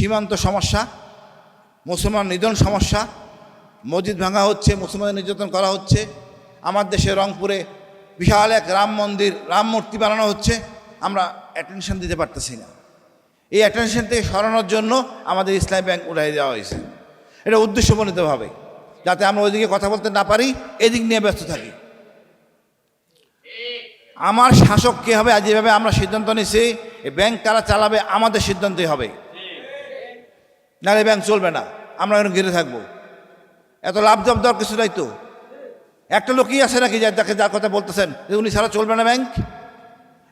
সীমান্ত সমস্যা, মুসলমান নিধন সমস্যা, মসজিদ ভাঙা হচ্ছে, মুসলমানদের নির্যাতন করা হচ্ছে, আমার দেশে রংপুরে বিশাল এক রাম মন্দির, রাম মূর্তি বানানো হচ্ছে, আমরা অ্যাটেনশন দিতে পারতেছি না। এই অ্যাটেনশন থেকে সরানোর জন্য আমাদের ইসলামী ব্যাংক উঠাই দেওয়া হয়েছে, এটা উদ্দেশ্যপ্রণীতভাবে, যাতে আমরা ওইদিকে কথা বলতে না পারি, এদিক নিয়ে ব্যস্ত থাকি। আমার শাসক কে হবে, আজ যেভাবে আমরা সিদ্ধান্ত নিছি, এই ব্যাংক কারা চালাবে আমাদের সিদ্ধান্তই হবে, নাহলে ব্যাংক চলবে না, আমরা এখন ঘিরে থাকবো। এত লাভ জব দেওয়ার কিছু নাই তো। একটা লোকই আছে নাকি যাকে যার কথা বলতেছেন যে উনি ছাড়া চলবে না ব্যাংক?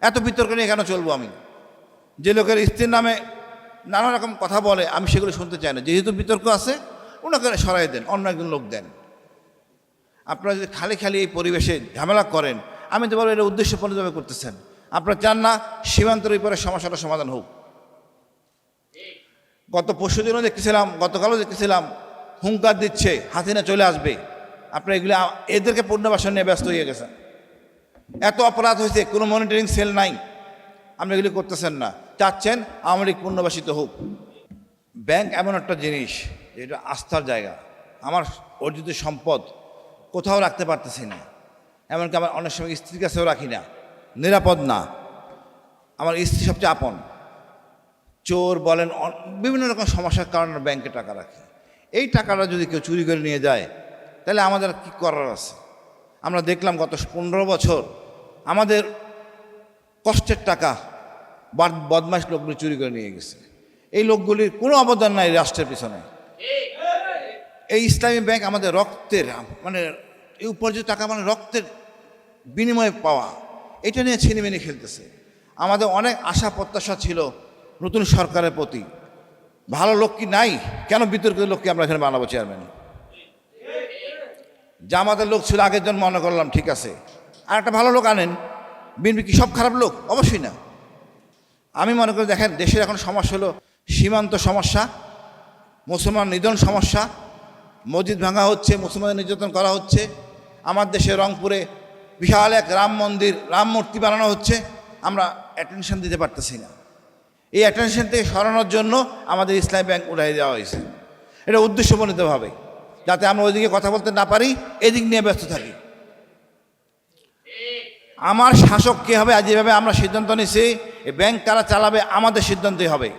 এত বিতর্ক নিয়ে কেন চলবো আমি? যে লোকের স্ত্রীর নামে নানা রকম কথা বলে আমি সেগুলো শুনতে চাই না। যেহেতু বিতর্ক আছে, ওনাকে সরাই দেন, অন্য একজন লোক দেন। আপনারা যদি খালি খালি এই পরিবেশে ঝামেলা করেন, আমি তো বলবো এটা উদ্দেশ্যপ্রণীতভাবে করতেছেন। আপনারা চান না সীমান্তের উপরে সমস্যাটা সমাধান হোক। গত পরশুদিনও দেখতেছিলাম, গতকালও দেখতেছিলাম, হুঙ্কার দিচ্ছে হাসিনা চলে আসবে। আপনারা এগুলি এদেরকে পুনর্বাসন নিয়ে ব্যস্ত হয়ে গেছেন। এত অপরাধ হয়েছে, কোনো মনিটরিং সেল নাই, আপনি এগুলি করতেছেন না, চাচ্ছেন আওয়ামী লীগ পুনর্বাসিত হোক। ব্যাংক এমন একটা জিনিস যেটা আস্থার জায়গা। আমার অর্জিত সম্পদ কোথাও রাখতে পারতেছি না, এমনকি আমার অনেক সময় স্ত্রীর কাছেও রাখি না, নিরাপদ না। আমার স্ত্রী সবচেয়ে আপন। চোর বলেন, বিভিন্ন রকম সমস্যার কারণে ব্যাংকে টাকা রাখি। এই টাকাটা যদি কেউ চুরি করে নিয়ে যায়, তাহলে আমাদের কি করার আছে? আমরা দেখলাম গত 15 বছর আমাদের কষ্টের টাকা বদমাশ লোকগুলি চুরি করে নিয়ে গেছে। এই লোকগুলির কোনো অবদান নাই রাষ্ট্রের পিছনে। এই ইসলামী ব্যাংক আমাদের রক্তের, মানে এই উপার্জিত টাকা মানে রক্তের বিনিময়ে পাওয়া, এটা নিয়ে ছিনিমিনি খেলতেছে। আমাদের অনেক আশা প্রত্যাশা ছিল নতুন সরকারের প্রতি। ভালো লোক কি নাই? কেন বিতর্কিত লোককে আমরা এখানে বানাবো চেয়ারম্যান? জামাতের লোক ছিল আগের জন, মনে করলাম ঠিক আছে, আর একটা ভালো লোক আনেন। বিএনপি কি সব খারাপ লোক? অবশ্যই না। আমি মনে করি, দেখেন, দেশের এখন সমস্যা হলো সীমান্ত সমস্যা, মুসলমান নিধন সমস্যা, মসজিদ ভাঙা হচ্ছে, মুসলমানদের নির্যাতন করা হচ্ছে, আমার দেশে রংপুরে বিশাল এক রাম মন্দির, রাম মূর্তি বানানো হচ্ছে, আমরা অ্যাটেনশন দিতে পারতেছি না। এই অ্যাটেনশন থেকে সরানোর জন্য আমাদের ইসলামী ব্যাংক উঠাই দেওয়া হয়েছে, এটা উদ্দেশ্যপ্রণীতভাবে, যাতে আমরা ওইদিকে কথা বলতে না পারি, এদিক নিয়ে ব্যস্ত থাকি। আমার শাসক কে হবে, আজ যেভাবে আমরা সিদ্ধান্ত নিছি, এই ব্যাংক কারা চালাবে আমাদের সিদ্ধান্তই হবে,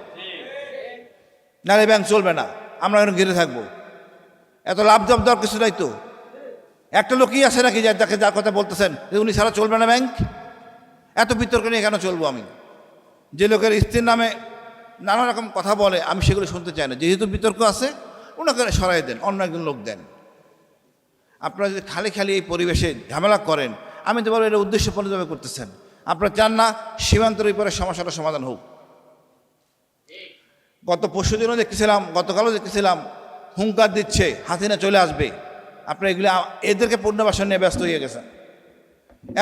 নাহলে ব্যাংক চলবে না, আমরা এখন ঘিরে থাকবো। এত লাভ জব দেওয়ার কিছু নাই তো। একটা লোকই আছে নাকি যাকে যার কথা বলতেছেন যে উনি ছাড়া চলবে না ব্যাংক? এত বিতর্ক নিয়ে কেন চলবো আমি? যে লোকের স্ত্রীর নামে নানা রকম কথা বলে আমি সেগুলো শুনতে চাই না। যেহেতু বিতর্ক আছে, ওনাকে সরাই দেন, অন্য একজন লোক দেন। আপনারা যদি খালি খালি এই পরিবেশে ঝামেলা করেন, আমি তো বলবো এটা উদ্দেশ্যপ্রণীতভাবে করতেছেন। আপনারা চান না সীমান্তের উপরে সমস্যাটা সমাধান হোক। গত পরশুদিনও দেখতেছিলাম, গতকালও দেখতেছিলাম, হুঙ্কার দিচ্ছে হাসিনা চলে আসবে। আপনারা এগুলি এদেরকে পুনর্বাসন নিয়ে ব্যস্ত হয়ে গেছেন।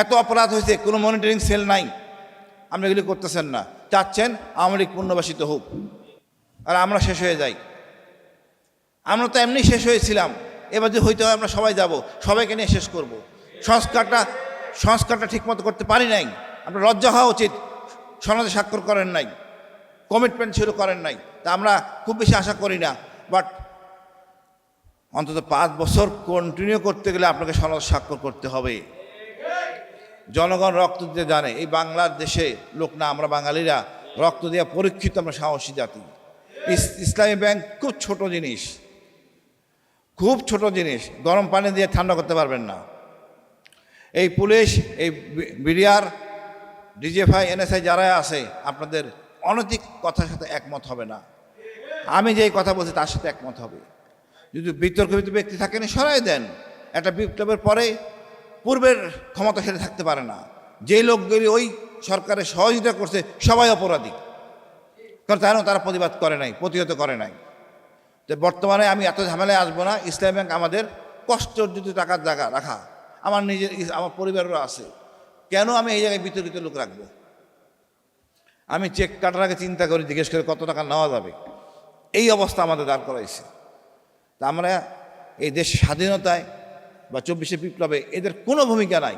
এত অপরাধ হয়েছে, কোনো মনিটরিং সেল নাই, আপনি এগুলি করতেছেন না, চাচ্ছেন আওয়ামী লীগ পুনর্বাসিত হোক, আর আমরা শেষ হয়ে যাই। আমরা তো এমনি শেষ হয়েছিলাম, এবার যে হইতে হয় আমরা সবাই যাব, সবাইকে নিয়ে শেষ করব। সংস্কারটা ঠিকমতো করতে পারি নাই। আপনার লজ্জা হওয়া উচিত, সনদে স্বাক্ষর করেন নাই, কমিটমেন্ট শুরু করেন নাই। তা আমরা খুব বেশি আশা করি না, বাট অন্তত 5 বছর কন্টিনিউ করতে গেলে আপনাকে সনদ স্বাক্ষর করতে হবে। জনগণ রক্ত দিতে জানে, এই বাংলার দেশে লোক না, আমরা বাঙালিরা রক্ত দিয়ে পরীক্ষিত, আমরা সাহসী জাতি। ইসলামী ব্যাংক খুব ছোট জিনিস, খুব ছোট জিনিস, গরম পানি দিয়ে ঠান্ডা করতে পারবেন না। এই পুলিশ, এই বিডিআর, ডিজিএফআই, এনএসআই যারা আছে, আপনাদের অনৈতিক কথার সাথে একমত হবে না। আমি যেই কথা বলছি তার সাথে একমত হবে। যদি বিতর্কিত ব্যক্তি থাকেন, সরাই দেন। একটা বিপ্লবের পরে পূর্বের ক্ষমতাশালী থাকতে পারে না। যেই লোকগুলি ওই সরকারের সহযোগিতা করছে সবাই অপরাধী, কারণ তারা প্রতিবাদ করে নাই, প্রতিহত করে নাই। তো বর্তমানে আমি এত ঝামেলায় আসবো না। ইসলামী ব্যাংক আমাদের কষ্ট অর্জিত টাকার জায়গা রাখা, আমার নিজের, আমার পরিবারেরও আছে। কেন আমি এই জায়গায় বিতর্কিত লোক রাখবো? আমি চেক কাটার আগে চিন্তা করি, জিজ্ঞেস করে কত টাকা নেওয়া যাবে। এই অবস্থা আমাদের দাঁড় করাইছে। তা আমরা এই দেশ স্বাধীনতায় বা 24শে বিপ্লবে এদের কোনো ভূমিকা নাই।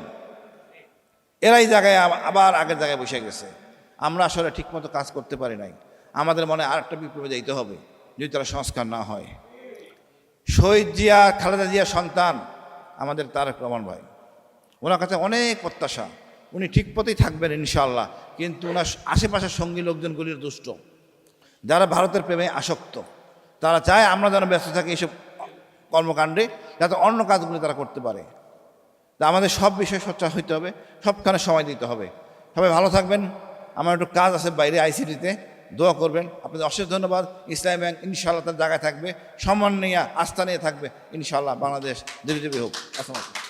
এরাই জায়গায় আবার আগের জায়গায় বসে গেছে। আমরা আসলে ঠিকমতো কাজ করতে পারি নাই। আমাদের মনে আর একটা বিপ্লবে যাইতে হবে যদি তারা সংস্কার না হয়। শহীদ জিয়া, খালেদা জিয়ার সন্তান আমাদের তারেক রহমান ভাই, ওনার কাছে অনেক প্রত্যাশা, উনি ঠিক পথেই থাকবেন ইনশাআল্লাহ। কিন্তু ওনার আশেপাশের সঙ্গী লোকজনগুলির দুষ্ট, যারা ভারতের প্রেমে আসক্ত, তারা চায় আমরা যেন ব্যস্ত থাকি এইসব কর্মকাণ্ডে, যাতে অন্য কাজগুলি তারা করতে পারে। তা আমাদের সব বিষয়ে সোচ্চার হইতে হবে, সবখানে সময় দিতে হবে। সবাই ভালো থাকবেন। আমার একটু কাজ আছে বাইরে আইসিটিতে, দোয়া করবেন। আপনাদের অশেষ ধন্যবাদ। ইসলামী ব্যাংক ইনশাআল্লাহ তার জায়গায় থাকবে, সম্মান নিয়ে আস্থা নিয়ে থাকবে ইনশাআল্লাহ। বাংলাদেশ ধীরে ধীরে হোক। আসসালামু আলাইকুম।